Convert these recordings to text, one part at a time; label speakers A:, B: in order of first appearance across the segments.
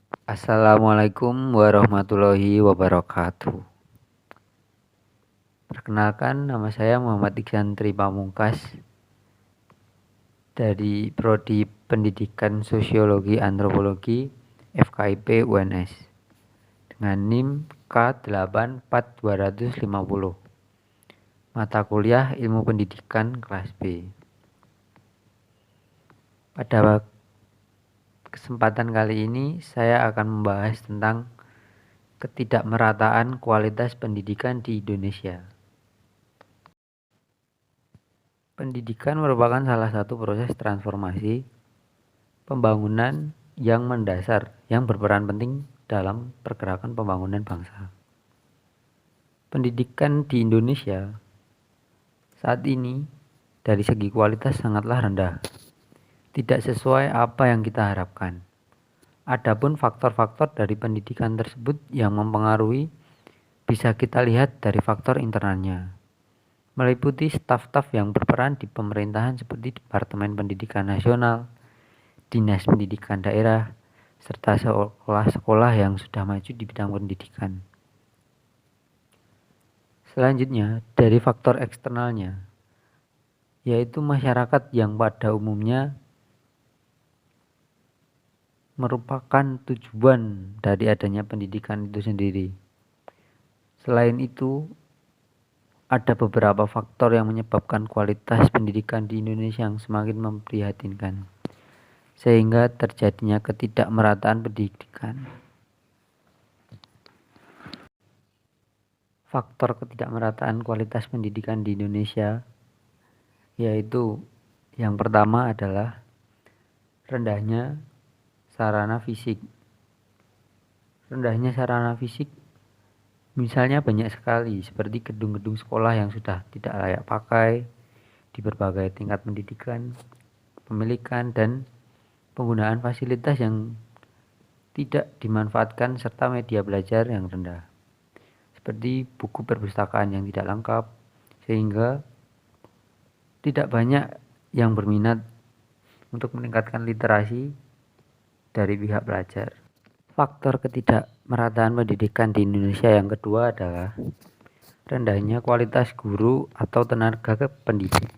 A: Assalamualaikum warahmatullahi wabarakatuh. Perkenalkan, nama saya Muhammad Iksan Tri Pamungkas dari Prodi Pendidikan Sosiologi Antropologi FKIP UNS dengan NIM K84250, mata kuliah Ilmu Pendidikan kelas B. Pada kesempatan kali ini saya akan membahas tentang ketidakmerataan kualitas pendidikan di Indonesia. Pendidikan merupakan salah satu proses transformasi pembangunan yang mendasar yang berperan penting dalam pergerakan pembangunan bangsa. Pendidikan di Indonesia saat ini dari segi kualitas sangatlah rendah, tidak sesuai apa yang kita harapkan. Adapun faktor-faktor dari pendidikan tersebut yang mempengaruhi bisa kita lihat dari faktor internalnya, meliputi staf-staf yang berperan di pemerintahan seperti Departemen Pendidikan Nasional, Dinas Pendidikan Daerah, serta sekolah-sekolah yang sudah maju di bidang pendidikan. Selanjutnya, dari faktor eksternalnya, yaitu masyarakat yang pada umumnya merupakan tujuan dari adanya pendidikan itu sendiri. Selain itu, ada beberapa faktor yang menyebabkan kualitas pendidikan di Indonesia yang semakin memprihatinkan, sehingga terjadinya ketidakmerataan pendidikan. Faktor ketidakmerataan kualitas pendidikan di Indonesia yaitu yang pertama adalah rendahnya sarana fisik. Rendahnya sarana fisik misalnya banyak sekali, seperti gedung-gedung sekolah yang sudah tidak layak pakai di berbagai tingkat pendidikan, pemilikan, dan penggunaan fasilitas yang tidak dimanfaatkan, serta media belajar yang rendah, seperti buku perpustakaan yang tidak lengkap, sehingga tidak banyak yang berminat untuk meningkatkan literasi dari pihak pelajar. Faktor ketidakmerataan pendidikan di Indonesia yang kedua adalah rendahnya kualitas guru atau tenaga pendidik.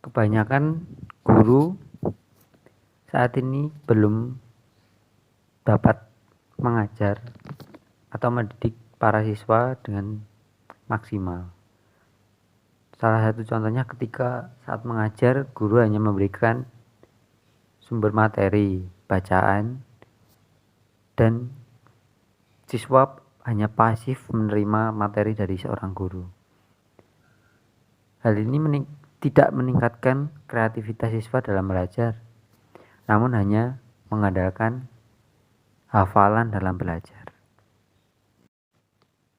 A: Kebanyakan guru saat ini belum dapat mengajar atau mendidik para siswa dengan maksimal. Salah satu contohnya ketika saat mengajar, guru hanya memberikan sumber materi, bacaan, dan siswa hanya pasif menerima materi dari seorang guru. Hal ini tidak meningkatkan kreativitas siswa dalam belajar, namun hanya mengandalkan hafalan dalam belajar.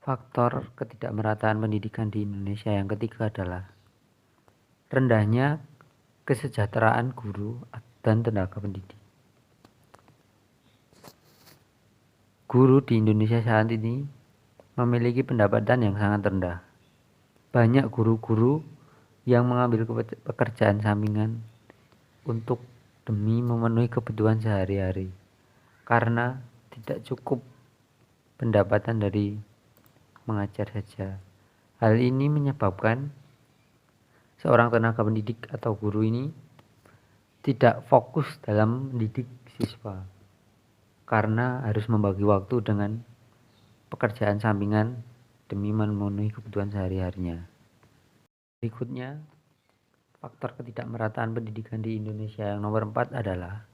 A: Faktor ketidakmerataan pendidikan di Indonesia yang ketiga adalah rendahnya kesejahteraan guru dan tenaga pendidik. Guru di Indonesia saat ini memiliki pendapatan yang sangat rendah. Banyak guru-guru yang mengambil pekerjaan sampingan untuk demi memenuhi kebutuhan sehari-hari karena tidak cukup pendapatan dari mengajar saja. Hal ini menyebabkan seorang tenaga pendidik atau guru ini tidak fokus dalam mendidik siswa karena harus membagi waktu dengan pekerjaan sampingan demi memenuhi kebutuhan sehari-harinya. Berikutnya, faktor ketidakmerataan pendidikan di Indonesia yang nomor 4 adalah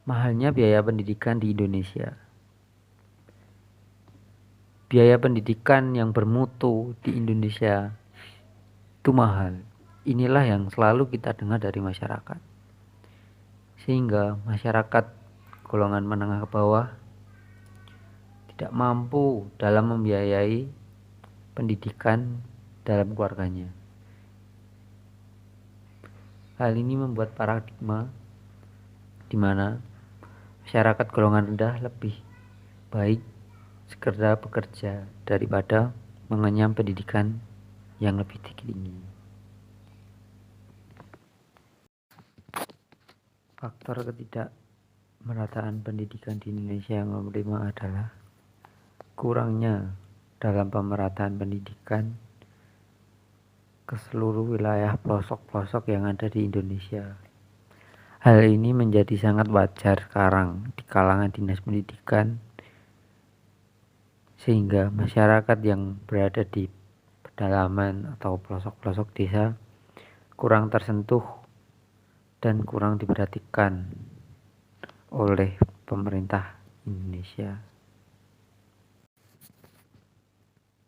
A: mahalnya biaya pendidikan di Indonesia. Biaya pendidikan yang bermutu di Indonesia itu mahal. Inilah yang selalu kita dengar dari masyarakat. Sehingga masyarakat golongan menengah ke bawah tidak mampu dalam membiayai pendidikan dalam keluarganya. Hal ini membuat paradigma di mana masyarakat golongan rendah lebih baik segera bekerja daripada mengenyam pendidikan yang lebih tinggi. Faktor Pemerataan pendidikan di Indonesia yang nomor 5 adalah kurangnya dalam pemerataan pendidikan ke seluruh wilayah pelosok-pelosok yang ada di Indonesia. Hal ini menjadi sangat wajar sekarang di kalangan dinas pendidikan, sehingga masyarakat yang berada di pedalaman atau pelosok-pelosok desa kurang tersentuh dan kurang diperhatikan oleh pemerintah Indonesia.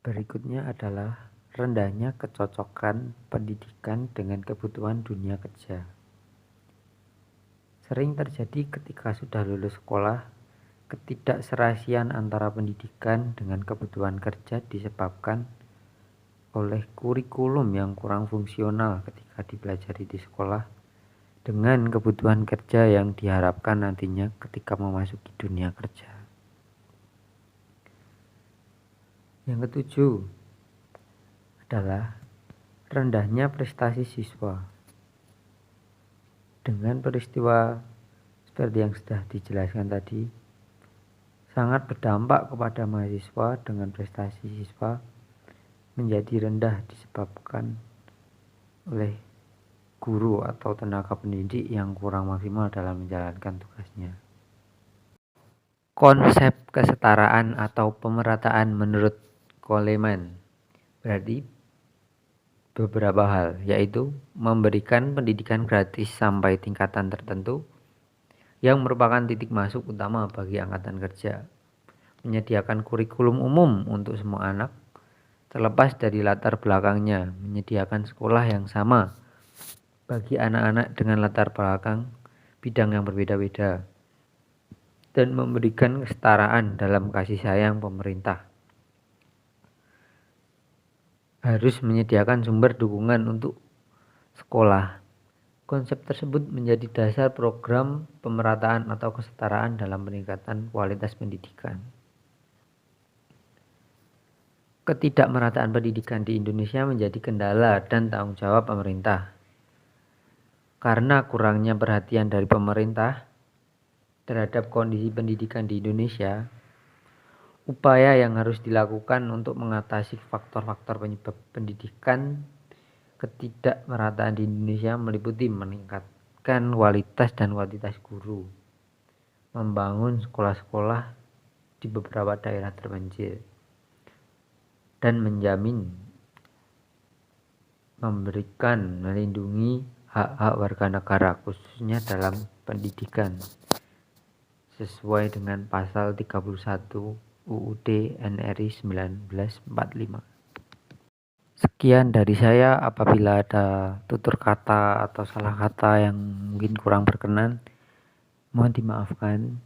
A: Berikutnya adalah rendahnya kecocokan pendidikan dengan kebutuhan dunia kerja. Sering terjadi ketika sudah lulus sekolah, ketidakserasian antara pendidikan dengan kebutuhan kerja disebabkan oleh kurikulum yang kurang fungsional ketika dipelajari di sekolah dengan kebutuhan kerja yang diharapkan nantinya ketika memasuki dunia kerja. Yang ketujuh adalah rendahnya prestasi siswa. Dengan peristiwa seperti yang sudah dijelaskan tadi, sangat berdampak kepada mahasiswa dengan prestasi siswa menjadi rendah disebabkan oleh guru atau tenaga pendidik yang kurang maksimal dalam menjalankan tugasnya. Konsep kesetaraan atau pemerataan menurut Coleman berarti beberapa hal, yaitu memberikan pendidikan gratis sampai tingkatan tertentu yang merupakan titik masuk utama bagi angkatan kerja, menyediakan kurikulum umum untuk semua anak terlepas dari latar belakangnya, menyediakan sekolah yang sama bagi anak-anak dengan latar belakang bidang yang berbeda-beda, dan memberikan kesetaraan dalam kasih sayang. Pemerintah harus menyediakan sumber dukungan untuk sekolah. Konsep tersebut menjadi dasar program pemerataan atau kesetaraan dalam peningkatan kualitas pendidikan. Ketidakmerataan pendidikan di Indonesia menjadi kendala dan tanggung jawab pemerintah. Karena kurangnya perhatian dari pemerintah terhadap kondisi pendidikan di Indonesia, upaya yang harus dilakukan untuk mengatasi faktor-faktor penyebab pendidikan ketidakmerataan di Indonesia meliputi meningkatkan kualitas dan kuantitas guru, membangun sekolah-sekolah di beberapa daerah terpencil, dan memberikan melindungi hak-hak warga negara khususnya dalam pendidikan sesuai dengan pasal 31 UUD NRI 1945. Sekian dari saya. Apabila ada tutur kata atau salah kata yang mungkin kurang berkenan, mohon dimaafkan.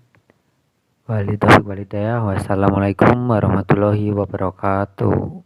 A: Wabillahi taufiq walhidayah. Wassalamualaikum warahmatullahi wabarakatuh.